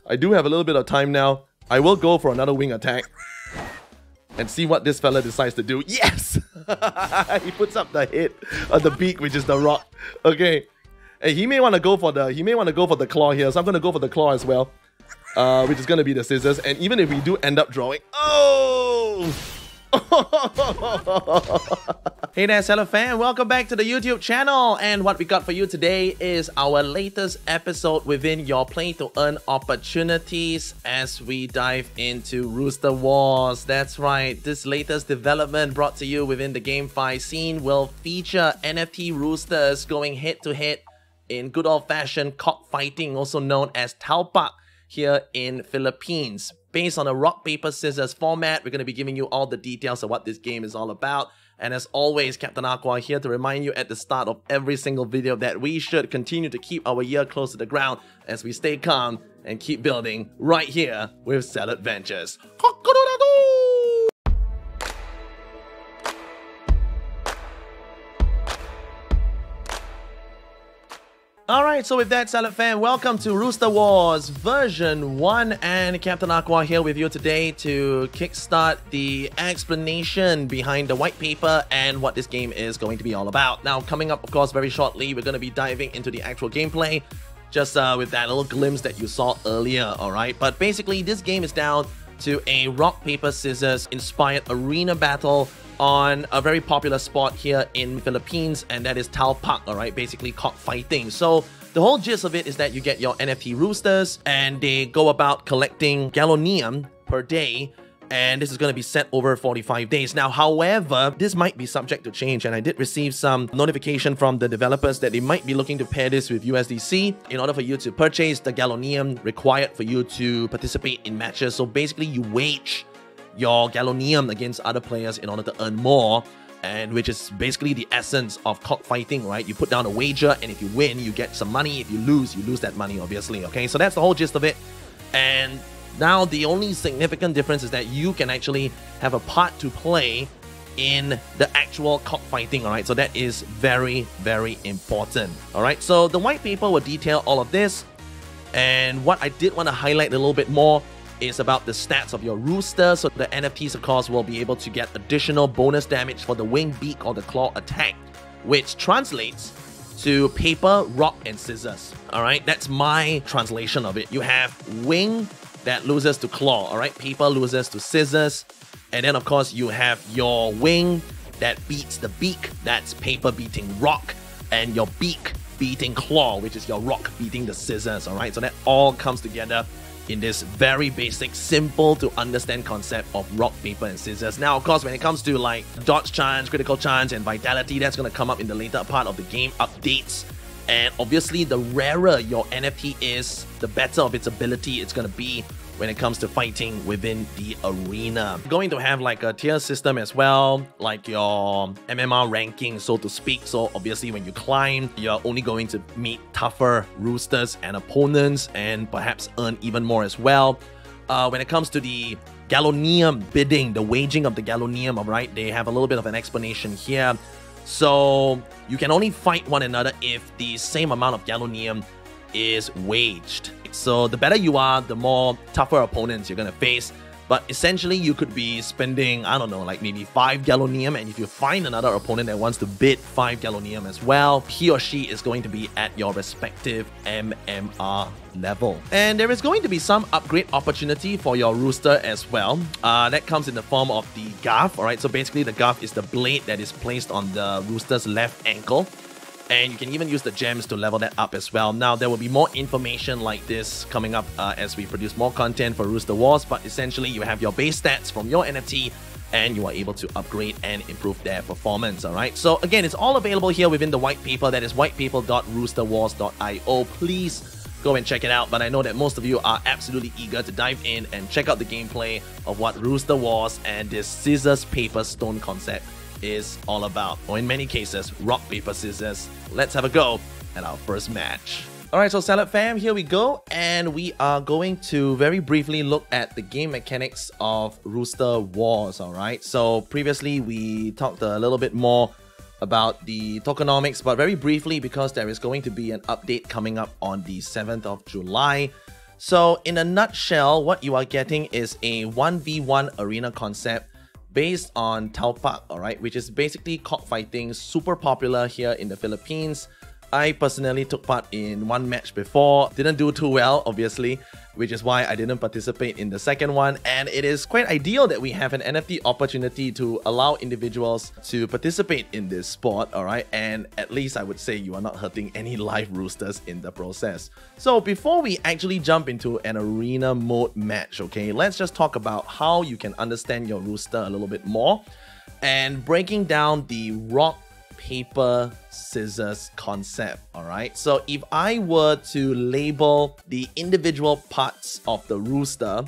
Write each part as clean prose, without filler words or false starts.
I do have a little bit of time now. I will go for another wing attack and see what this fella decides to do. Yes! He puts up the hit on the beak, which is the rock. Okay. And he may want to go for the claw here, so I'm going to go for the claw as well. Which is going to be the scissors. And even if we do end up drawing... Oh! Hey there, Salad fan, welcome back to the YouTube channel. And what we got for you today is our latest episode within your play to earn opportunities as we dive into Rooster Wars. That's right, this latest development brought to you within the GameFi scene will feature NFT roosters going head to head in good old-fashioned cockfighting, also known as Talpak, here in Philippines. Based on a rock, paper, scissors format, we're going to be giving you all the details of what this game is all about. And as always, Captain Aqua here to remind you at the start of every single video that we should continue to keep our ear close to the ground as we stay calm and keep building right here with Salad Ventures. Alright, so with that, Salad fan, welcome to Rooster Wars version 1, and Captain Aqua here with you today to kickstart the explanation behind the white paper and what this game is going to be all about. Now, coming up, of course, very shortly, we're going to be diving into the actual gameplay, just with that little glimpse that you saw earlier, alright? But basically, this game is down to a rock, paper, scissors inspired arena battle on a very popular spot here in Philippines, and that is Talpak, alright, basically cockfighting. So the whole gist of it is that you get your NFT roosters and they go about collecting Gallonium per day, and this is going to be set over 45 days. Now, however, this might be subject to change, and I did receive some notification from the developers that they might be looking to pair this with USDC in order for you to purchase the Gallonium required for you to participate in matches. So basically, you wage your Gallonium against other players in order to earn more, and which is basically the essence of cockfighting, right? You put down a wager, and if you win, you get some money. If you lose that money, obviously, okay? So that's the whole gist of it. And now the only significant difference is that you can actually have a part to play in the actual cockfighting, alright? So that is very, very important, alright? So the white paper will detail all of this, and what I did want to highlight a little bit more is about the stats of your rooster. So the NFTs, of course, will be able to get additional bonus damage for the wing, beak, or the claw attack, which translates to paper, rock, and scissors. Alright, that's my translation of it. You have wing that loses to claw, alright? Paper loses to scissors. And then, of course, you have your wing that beats the beak, that's paper beating rock, and your beak beating claw, which is your rock beating the scissors, alright? So that all comes together in this very basic, simple to understand concept of rock, paper, and scissors. Now, of course, when it comes to like dodge chance, critical chance, and vitality, that's going to come up in the later part of the game updates. And obviously, the rarer your NFT is, the better of its ability it's going to be when it comes to fighting within the arena. You're going to have like a tier system as well, like your MMR ranking, so to speak. So obviously when you climb, you're only going to meet tougher roosters and opponents and perhaps earn even more as well. When it comes to the Gallonium bidding, the waging of the Gallonium, alright, they have a little bit of an explanation here. So you can only fight one another if the same amount of Gallonium is waged. So the better you are, the more tougher opponents you're gonna face. But essentially, you could be spending, I don't know, like maybe 5 Gallonium, and if you find another opponent that wants to bid 5 Gallonium as well, he or she is going to be at your respective MMR level. And there is going to be some upgrade opportunity for your rooster as well. That comes in the form of the gaff, alright? So basically, the gaff is the blade that is placed on the rooster's left ankle. And you can even use the gems to level that up as well. Now, there will be more information like this coming up as we produce more content for Rooster Wars, but essentially you have your base stats from your NFT and you are able to upgrade and improve their performance, alright? So again, it's all available here within the white paper. That is whitepaper.roosterwars.io. Please go and check it out, but I know that most of you are absolutely eager to dive in and check out the gameplay of what Rooster Wars and this scissors, paper, stone concept is all about, or in many cases, rock, paper, scissors. Let's have a go at our first match. Alright, so Salad fam, here we go, and we are going to very briefly look at the game mechanics of Rooster Wars, alright? So previously we talked a little bit more about the tokenomics, but very briefly because there is going to be an update coming up on the 7th of July. So in a nutshell, what you are getting is a 1v1 arena concept based on Tau Pak, alright, which is basically cockfighting, super popular here in the Philippines. I personally took part in one match before, didn't do too well, obviously, which is why I didn't participate in the second one. And it is quite ideal that we have an NFT opportunity to allow individuals to participate in this sport, alright? And at least I would say you are not hurting any live roosters in the process. So before we actually jump into an arena mode match, okay, let's just talk about how you can understand your rooster a little bit more and breaking down the rock, paper, scissors concept, alright? So if I were to label the individual parts of the rooster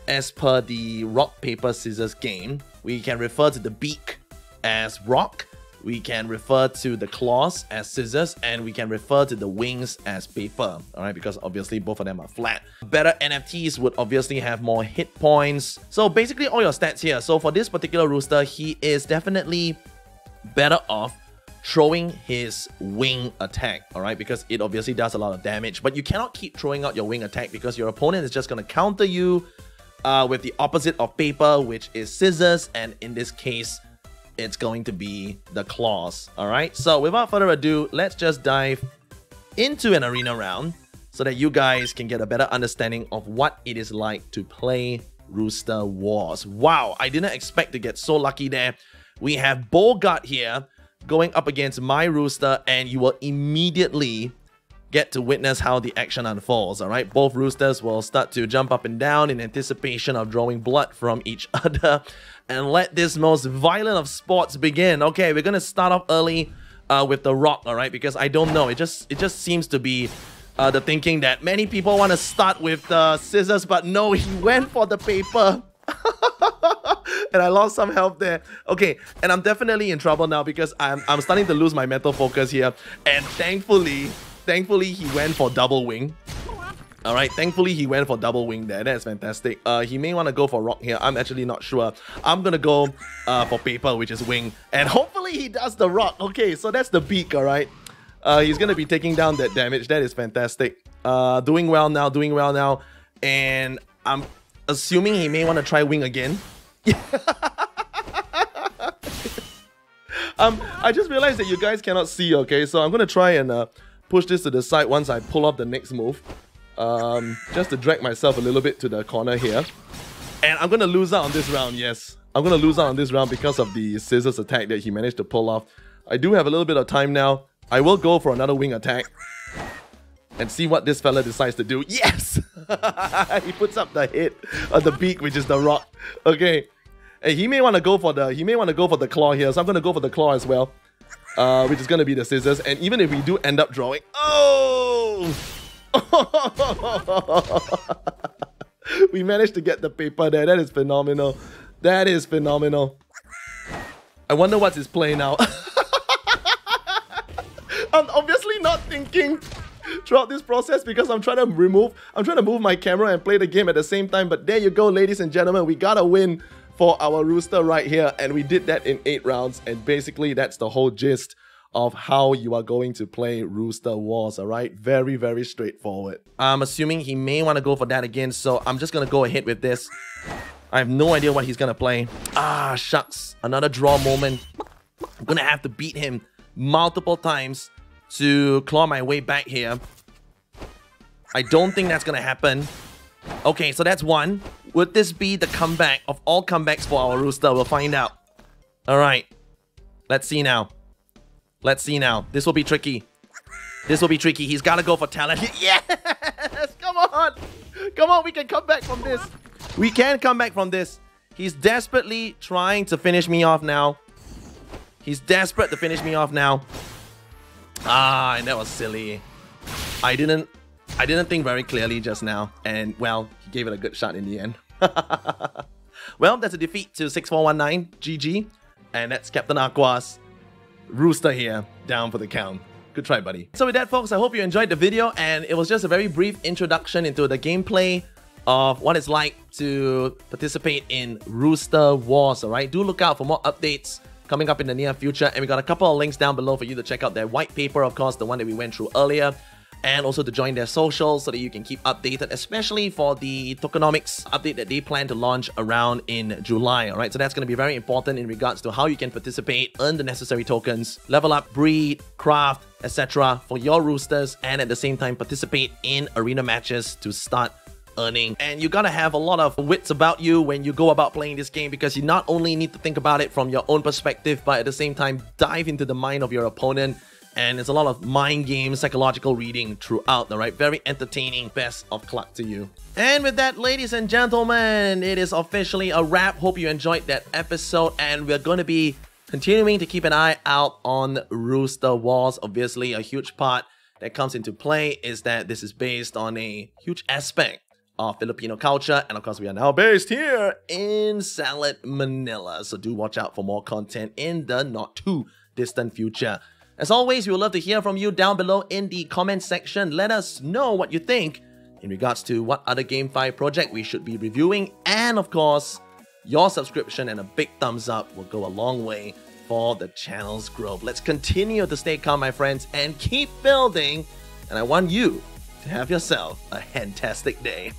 as per the rock, paper, scissors game, we can refer to the beak as rock, we can refer to the claws as scissors, and we can refer to the wings as paper, alright? Because obviously both of them are flat. Better NFTs would obviously have more hit points. So basically all your stats here. So for this particular rooster, he is definitely better off throwing his wing attack, alright, because it obviously does a lot of damage, but you cannot keep throwing out your wing attack because your opponent is just going to counter you with the opposite of paper, which is scissors, and in this case, it's going to be the claws, alright? So without further ado, let's just dive into an arena round so that you guys can get a better understanding of what it is like to play Rooster Wars. Wow, I didn't expect to get so lucky there. We have Bogart here going up against my rooster, and you will immediately get to witness how the action unfolds, alright? Both roosters will start to jump up and down in anticipation of drawing blood from each other, and let this most violent of sports begin. Okay, we're gonna start off early with the rock, alright? Because I don't know, it just seems to be the thinking that many people want to start with the scissors, but no, he went for the paper. And I lost some health there. Okay, and I'm definitely in trouble now because I'm starting to lose my mental focus here. And thankfully he went for double wing. Alright, thankfully he went for double wing there. That's fantastic. He may want to go for rock here. I'm actually not sure. I'm gonna go for paper, which is wing. And hopefully he does the rock. Okay, so that's the beak, alright? He's gonna be taking down that damage. That is fantastic. Doing well now. And I'm assuming he may want to try wing again. I just realized that you guys cannot see, okay? So I'm gonna try and push this to the side once I pull off the next move. Just to drag myself a little bit to the corner here. And I'm gonna lose out on this round, yes. I'm gonna lose out on this round because of the scissors attack that he managed to pull off. I do have a little bit of time now. I will go for another wing attack and see what this fella decides to do. Yes! He puts up the hit on the beak, which is the rock. Okay. Hey, he may want to go for the claw here, so I'm gonna go for the claw as well. Which is gonna be the scissors. And even if we do end up drawing, oh! We managed to get the paper there. That is phenomenal. That is phenomenal. I wonder what's his play now. I'm obviously not thinking throughout this process because I'm trying to move my camera and play the game at the same time. But there you go, ladies and gentlemen, we got a win for our rooster right here, and we did that in 8 rounds. And basically that's the whole gist of how you are going to play Rooster Wars, alright? Very, very straightforward. I'm assuming he may want to go for that again, so I'm just gonna go ahead with this. I have no idea what he's gonna play. Ah, shucks. Another draw moment. I'm gonna have to beat him multiple times to claw my way back here. I don't think that's gonna happen. Okay, so that's one. Would this be the comeback of all comebacks for our rooster? We'll find out. Alright. Let's see now. Let's see now. This will be tricky. This will be tricky. He's gotta go for talent. Yes! Come on! Come on, we can come back from this. We can come back from this. He's desperately trying to finish me off now. He's desperate to finish me off now. Ah, and that was silly. I didn't think very clearly just now. And, well, he gave it a good shot in the end. Well, that's a defeat to 6419. GG. And that's Captain Aqua's rooster here, down for the count. Good try, buddy. So with that, folks, I hope you enjoyed the video. And it was just a very brief introduction into the gameplay of what it's like to participate in Rooster Wars, alright? Do look out for more updates coming up in the near future, and we got a couple of links down below for you to check out their white paper, of course, the one that we went through earlier. and also to join their socials so that you can keep updated, especially for the tokenomics update that they plan to launch around in July. All right, so that's going to be very important in regards to how you can participate, earn the necessary tokens, level up, breed, craft, etc. for your roosters, and at the same time participate in arena matches to start earning. And you gotta have a lot of wits about you when you go about playing this game, because you not only need to think about it from your own perspective, but at the same time dive into the mind of your opponent. And there's a lot of mind game, psychological reading throughout, alright? Very entertaining. Best of luck to you. And with that, ladies and gentlemen, it is officially a wrap. Hope you enjoyed that episode, and we're going to be continuing to keep an eye out on Rooster Wars. Obviously, a huge part that comes into play is that this is based on a huge aspect of Filipino culture, and of course we are now based here in Salad, Manila. So do watch out for more content in the not too distant future. As always, we would love to hear from you down below in the comment section. Let us know what you think in regards to what other GameFi project we should be reviewing, and of course, your subscription and a big thumbs up will go a long way for the channel's growth. Let's continue to stay calm, my friends, and keep building, and I want you to have yourself a fantastic day.